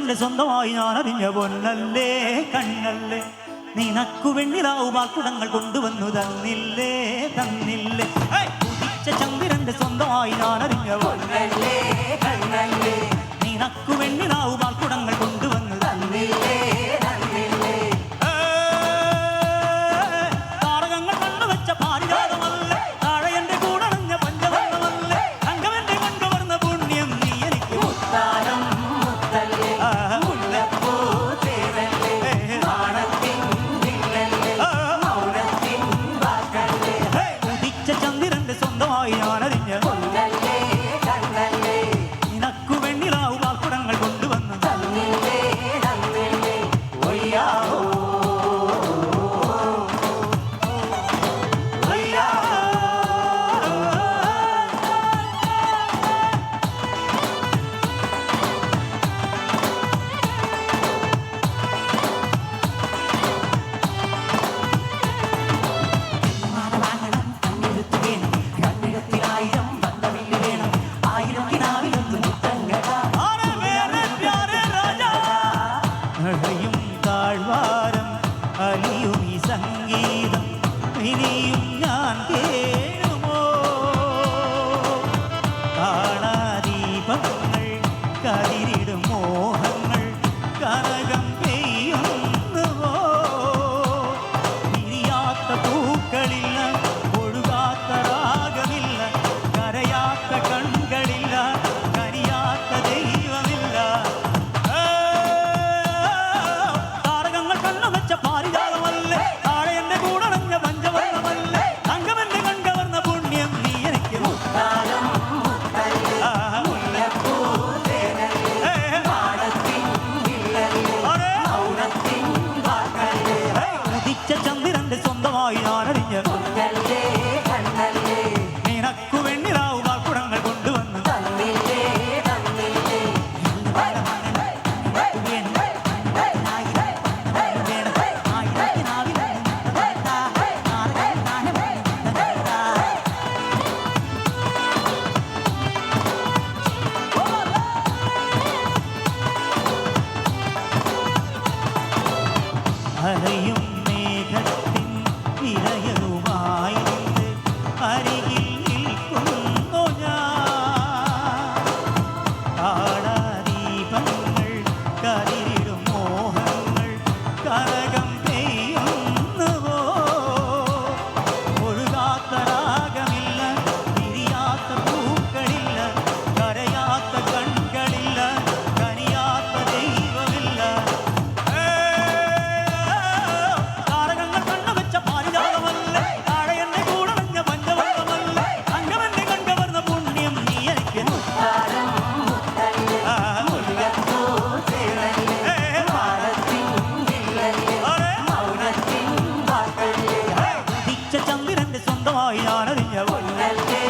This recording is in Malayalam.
ചന്ദ്രന്റെ സ്വന്തമായി ഞാൻ അറിഞ്ഞ പൊന്നല്ലേ കണ്ണല്ലേ നിനക്കു വെണ്ണിലാവു പാൽക്കുടങ്ങൾ കൊണ്ടുവന്നു തന്നില്ലേ തന്നില്ലേ ഉദിച്ച ചന്ദ്രന്റെ സ്വന്തമായി ഞാൻ അറിഞ്ഞ പൊന്നല്ലേ കണ്ണല്ലേ നിനക്കു വെണ്ണിലാവു പാൽക്കുടങ്ങൾ കൊണ്ടുവന്നു തന്നില്ലേ തന്നില്ലേ താരകങ്ങൾ കണ്ടുവച്ച പാരിജാതമല്ലേ താഴെ എന്റെ കൂടണഞ്ഞ പഞ്ചവർണ്ണമല്ലേ തങ്കമെന്റെ കൊണ്ടുവന്ന പുണ്യം നീ എനിക്ക് മുത്താരം മുത്തല്ലേ മുല്ലപ്പൂ തേനല്ലേ നാണത്തിൻ വില്ലല്ലേ മൗനത്തിൻ വാക്കല്ലേ ഉദിച്ച ചന്ദ്രന്റെ സ്വന്തമായി ഞാൻ അറിഞ്ഞ പൊന്നല്ലേ കണ്ണല്ലേ നിനക്കു വെണ്ണിലാവു പാൽക്കുടങ്ങൾ കൊണ്ടുവന്നു തന്നില്ലേ തന്നില്ലേ ഒയ്യാവോ താഴ്വാരം അലിയും ഈ സംഗീതം ഇനിയും ഞാൻ കേഴുമോ കാണാദീപങ്ങൾ കതിരിടും മോഹങ്ങൾ കനകം പെയ്യുന്നുവോ പിരിയാത്ത പൂക്കളില്ല ഒഴുകാത്ത രാഗമില്ല കരയാത്ത കൺകളില്ല കനിയാത്ത ദൈവമില്ല പാരിജാതമല്ലേ താഴെ എന്റെ കൂടണഞ്ഞ പഞ്ചവർണ്ണമല്ലേ തങ്കമെന്റെ കണ്ടുവന്ന പുണ്യം നീ എനിക്ക് മുത്താരം മുല്ലപ്പൂ തേനല്ലേ നാണത്തിൻ വില്ലല്ലേ മൗനത്തിൻ വാക്കല്ലേ ഉദിച്ച ചന്ദ്രന്റെ സ്വന്തമായി ഞാൻ അറിഞ്ഞ പൊന്നല്ലേ കണ്ണല്ലേ നിനക്കു വെണ്ണിലാവു പാൽക്കുടങ്ങൾ കൊണ്ടുവന്നു തന്നില്ലേ തന്നില്ലേ അലയും മേഘത്തിൻ ഇരയവുമായി നിന്ന് അരികിൽ നിൽക്കുന്നു ഞാൻ താളദീപങ്ങൾ കതിരിടും മോഹങ്ങൾ കനകം പെയ്യുന്നുവോ ഒഴുകാത്ത രാഗമില്ല പിരിയാത്ത പൂക്കളില്ല കരയാത്ത കൺകളില്ല കനിയാത്ത ദൈവമില്ല താരകങ്ങൾ കണ്ണുവെച്ച പാരിജാതമല്ലേ താഴെ എന്നെ കൂടണഞ്ഞ പഞ്ചവർണ്ണമല്ലേ തങ്കമെന്നെ കണ്ടുവന്ന പുണ്യം നീ എനിക്ക് മുത്താരം മുത്തല്ലേ മുല്ലപ്പൂ തേനല്ലേ നാണത്തിൻ വില്ലല്ലേ മൗനത്തിൻ വാക്കല്ലേ ഉദിച്ച ചന്ദ്രന്റെ സ്വന്തമായി ഞാൻ അറിഞ്ഞ പൊന്നല്ലേ